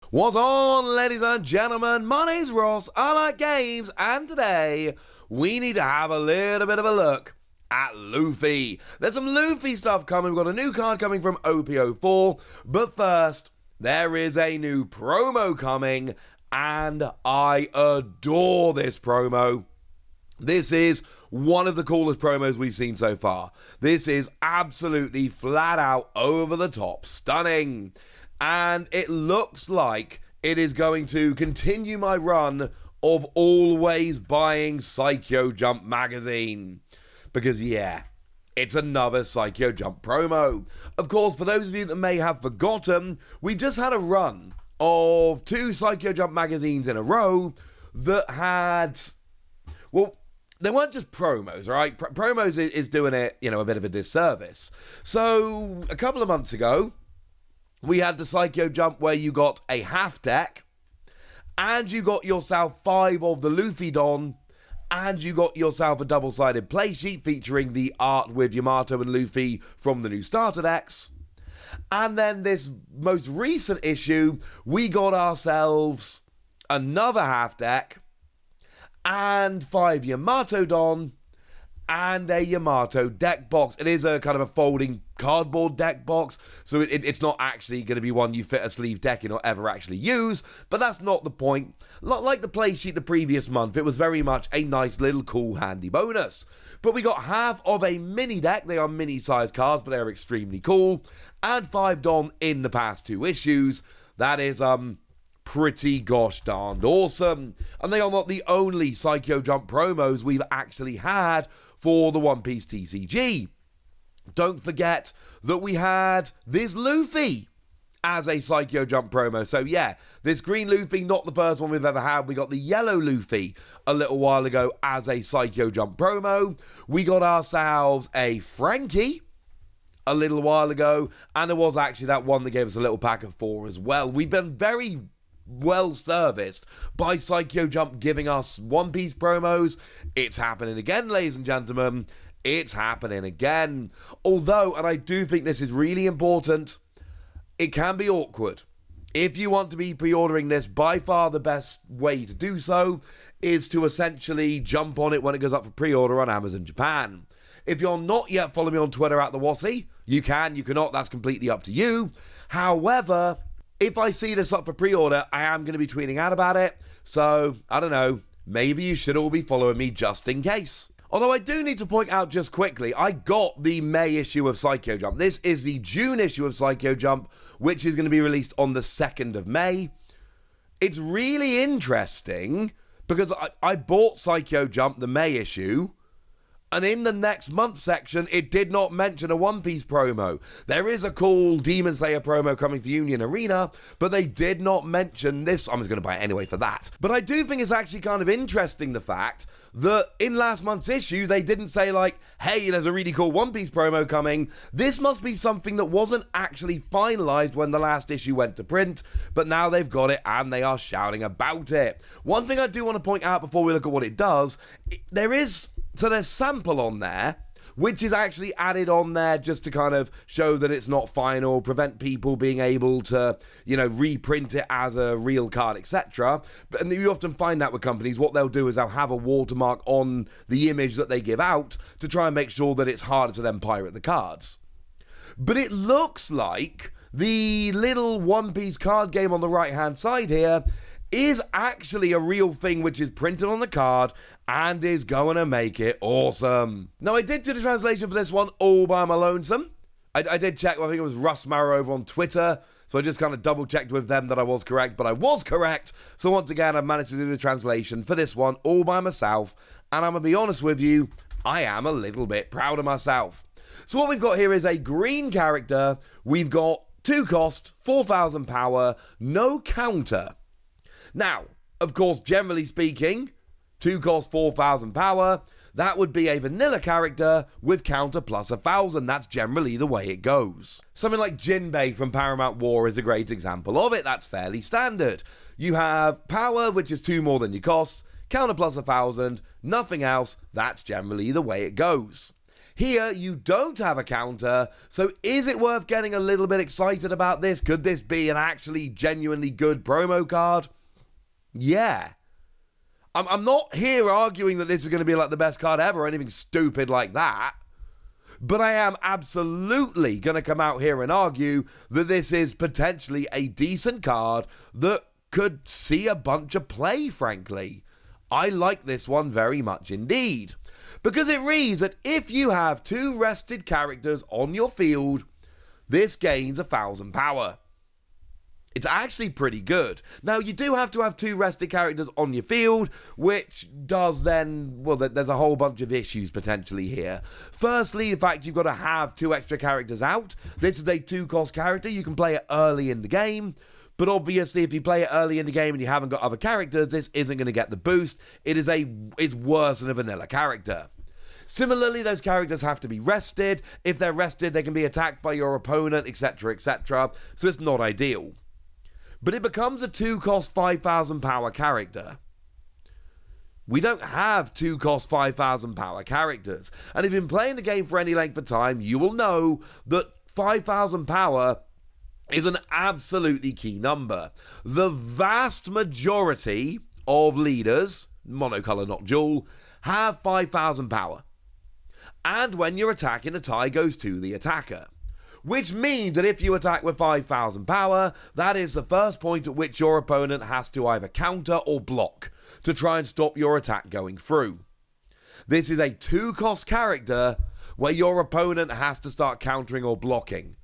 What's on, ladies and gentlemen? My name's Ross, I like games, and today we need to have a little bit of a look at Luffy. There's some Luffy stuff coming. We've got a new card coming from OP04, but first, there is a new promo coming, and I adore this promo. This is one of the coolest promos we've seen so far. This is absolutely flat out over the top stunning. And it looks like it is going to continue my run of always buying Psycho Jump magazine. Because yeah, it's another Psycho Jump promo. Of course, for those of you that may have forgotten, we've just had a run of 2 Psycho Jump magazines in a row that had, well, they weren't just promos, right? Promos is doing it, a bit of a disservice. So, a couple of months ago, we had the Psycho Jump where you got a half deck, and you got yourself 5 of the Luffy Don, and you got yourself a double-sided play sheet featuring the art with Yamato and Luffy from the new starter decks. And then this most recent issue, we got ourselves another half deck, and 5 Yamato Don, and a Yamato deck box. It is a kind of a folding cardboard deck box, so it's not actually going to be one you fit a sleeve deck in or ever actually use, but that's not the point. Like the play sheet the previous month, it was very much a nice little cool handy bonus. But we got half of a mini deck. They are mini size cards, but they're extremely cool, and 5 Don in the past 2 issues. That is pretty gosh darned awesome. And they are not the only Psycho Jump promos we've actually had for the One Piece TCG. Don't forget that we had this Luffy as a Psycho Jump promo. So yeah, this green Luffy, not the first one we've ever had. We got the yellow Luffy a little while ago as a Psycho Jump promo. We got ourselves a Frankie a little while ago, and there was actually that one that gave us a little pack of 4 as well. We've been very well serviced by Psycho Jump giving us One Piece promos. It's happening again, ladies and gentlemen. It's happening again. Although, and I do think this is really important, it can be awkward. If you want to be pre-ordering this, by far the best way to do so is to essentially jump on it when it goes up for pre-order on Amazon Japan. If you're not yet following me on Twitter at the Wassy, you can, you cannot, that's completely up to you. However, if I see this up for pre-order, I am going to be tweeting out about it. So, I don't know, maybe you should all be following me just in case. Although I do need to point out just quickly, I got the May issue of Psycho Jump. This is the June issue of Psycho Jump, which is going to be released on the 2nd of May. It's really interesting because I bought Psycho Jump, the May issue, and in the next month section, it did not mention a One Piece promo. There is a cool Demon Slayer promo coming for Union Arena, but they did not mention this. I'm just going to buy it anyway for that. But I do think it's actually kind of interesting, the fact that in last month's issue, they didn't say like, hey, there's a really cool One Piece promo coming. This must be something that wasn't actually finalized when the last issue went to print, but now they've got it and they are shouting about it. One thing I do want to point out before we look at what it does, there's sample on there, which is actually added on there just to kind of show that it's not final, prevent people being able to, reprint it as a real card, etc. And you often find that with companies, what they'll do is they'll have a watermark on the image that they give out to try and make sure that it's harder to then pirate the cards. But it looks like the little One Piece card game on the right-hand side here is actually a real thing which is printed on the card and is going to make it awesome. Now, I did do the translation for this one all by my lonesome. I did check, I think it was Russ Marrow over on Twitter, so I just kind of double-checked with them that I was correct, but I was correct. So once again, I've managed to do the translation for this one all by myself, and I'm going to be honest with you, I am a little bit proud of myself. So what we've got here is a green character. We've got 2 cost, 4,000 power, no counter. Now, of course, generally speaking, 2 cost 4,000 power, that would be a vanilla character with counter plus 1,000. That's generally the way it goes. Something like Jinbei from Paramount War is a great example of it. That's fairly standard. You have power, which is 2 more than your cost, counter plus 1,000, nothing else. That's generally the way it goes. Here, you don't have a counter, so is it worth getting a little bit excited about this? Could this be an actually genuinely good promo card? Yeah. I'm not here arguing that this is going to be like the best card ever or anything stupid like that. But I am absolutely going to come out here and argue that this is potentially a decent card that could see a bunch of play, frankly. I like this one very much indeed. Because it reads that if you have 2 rested characters on your field, this gains 1,000 power. It's actually pretty good. Now, you do have to have 2 rested characters on your field, which does then, well, there's a whole bunch of issues potentially here. Firstly, the fact you've got to have 2 extra characters out. This is a 2-cost character. You can play it early in the game. But obviously, if you play it early in the game and you haven't got other characters, this isn't going to get the boost. It's worse than a vanilla character. Similarly, those characters have to be rested. If they're rested, they can be attacked by your opponent, etc., etc. So it's not ideal. But it becomes a 2-cost 5,000 power character. We don't have 2-cost 5,000 power characters. And if you've been playing the game for any length of time, you will know that 5,000 power is an absolutely key number. The vast majority of leaders, monocolor not dual, have 5,000 power. And when you're attacking, a tie goes to the attacker. Which means that if you attack with 5,000 power, that is the first point at which your opponent has to either counter or block to try and stop your attack going through. This is a 2-cost character where your opponent has to start countering or blocking.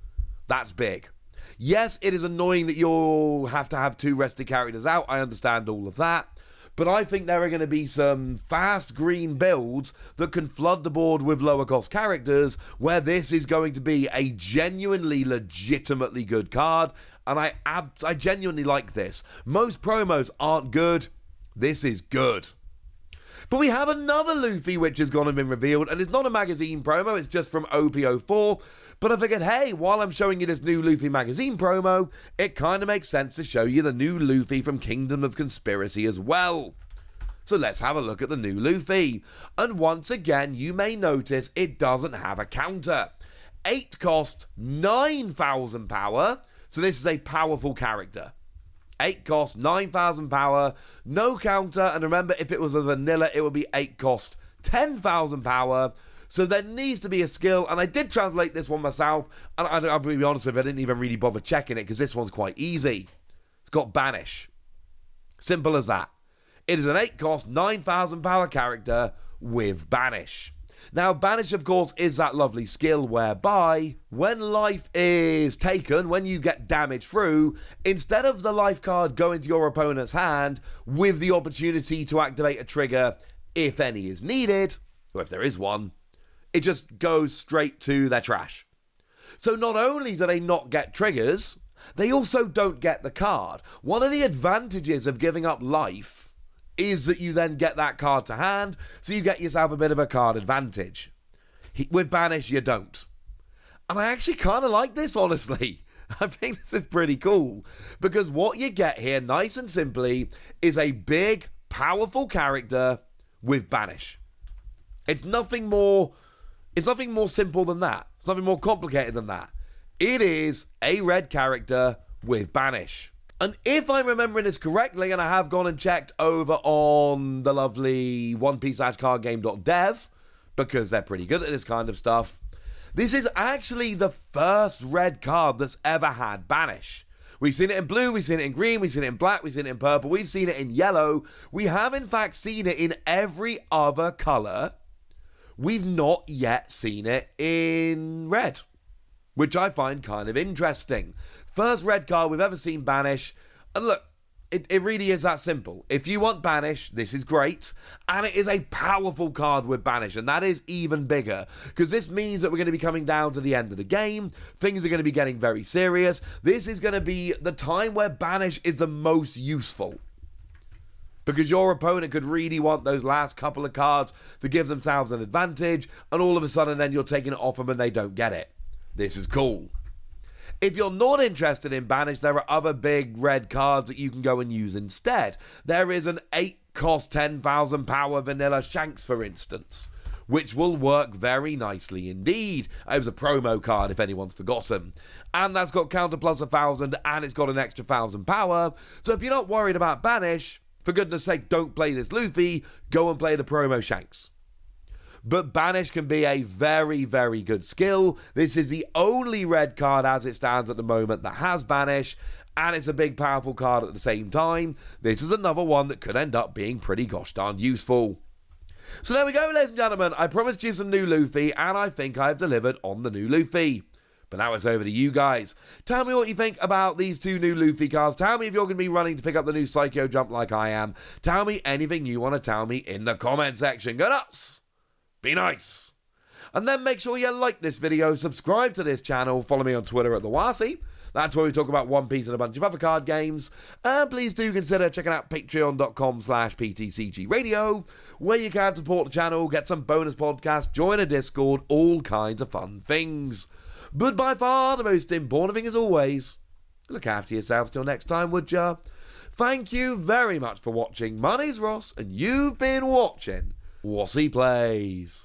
That's big. Yes, it is annoying that you'll have to have 2 rested characters out. I understand all of that. But I think there are going to be some fast green builds that can flood the board with lower cost characters where this is going to be a genuinely, legitimately good card. And I genuinely like this. Most promos aren't good. This is good. But we have another Luffy which has gone and been revealed, and it's not a magazine promo, it's just from OP04. But I figured, hey, while I'm showing you this new Luffy magazine promo, it kind of makes sense to show you the new Luffy from Kingdom of Conspiracy as well. So let's have a look at the new Luffy. And once again, you may notice it doesn't have a counter. 8 cost, 9,000 power, so this is a powerful character. 8 cost, 9,000 power, no counter, and remember, if it was a vanilla, it would be 8 cost, 10,000 power, so there needs to be a skill, and I did translate this one myself, and I'll be honest with you, I didn't even really bother checking it, because this one's quite easy. It's got Banish. Simple as that. It is an 8 cost, 9,000 power character with Banish. Now, Banish, of course, is that lovely skill whereby when life is taken, when you get damage through, instead of the life card going to your opponent's hand with the opportunity to activate a trigger if any is needed, or if there is one, it just goes straight to their trash. So not only do they not get triggers, they also don't get the card. One of the advantages of giving up life is that you then get that card to hand, so you get yourself a bit of a card advantage. With Banish, you don't. And I actually kind of like this, honestly. I think this is pretty cool, because what you get here, nice and simply, is a big, powerful character with Banish. It's nothing more simple than that. It's nothing more complicated than that. It is a red character with Banish. And if I'm remembering this correctly, and I have gone and checked over on the lovely OnePiece-cardgame.dev, because they're pretty good at this kind of stuff, this is actually the first red card that's ever had Banish. We've seen it in blue, we've seen it in green, we've seen it in black, we've seen it in purple, we've seen it in yellow. We have in fact seen it in every other colour. We've not yet seen it in red, which I find kind of interesting. First red card we've ever seen Banish. And look, it really is that simple. If you want Banish, this is great. And it is a powerful card with Banish. And that is even bigger, because this means that we're going to be coming down to the end of the game. Things are going to be getting very serious. This is going to be the time where Banish is the most useful, because your opponent could really want those last couple of cards to give themselves an advantage. And all of a sudden then you're taking it off them and they don't get it. This is cool. If you're not interested in Banish, there are other big red cards that you can go and use instead. There is an 8 cost 10,000 power vanilla Shanks, for instance, which will work very nicely indeed. It was a promo card if anyone's forgotten. And that's got counter plus 1,000 and it's got an extra 1,000 power. So if you're not worried about banish, for goodness sake, don't play this Luffy, go and play the promo Shanks. But banish can be a very, very good skill. This is the only red card as it stands at the moment that has banish, and it's a big powerful card at the same time. This is another one that could end up being pretty gosh darn useful. So there we go, ladies and gentlemen. I promised you some new Luffy, and I think I've delivered on the new Luffy. But now it's over to you guys. Tell me what you think about these two new Luffy cards. Tell me if you're going to be running to pick up the new Psycho Jump like I am. Tell me anything you want to tell me in the comment section. Go nuts! Be nice! And then make sure you like this video, subscribe to this channel, follow me on Twitter at the Wasi. That's where we talk about One Piece and a bunch of other card games. And please do consider checking out patreon.com/PTCG Radio, where you can support the channel, get some bonus podcasts, join a Discord, all kinds of fun things. But by far the most important thing as always, look after yourselves till next time, would ya? Thank you very much for watching. My name's Ross, and you've been watching Wasi Plays.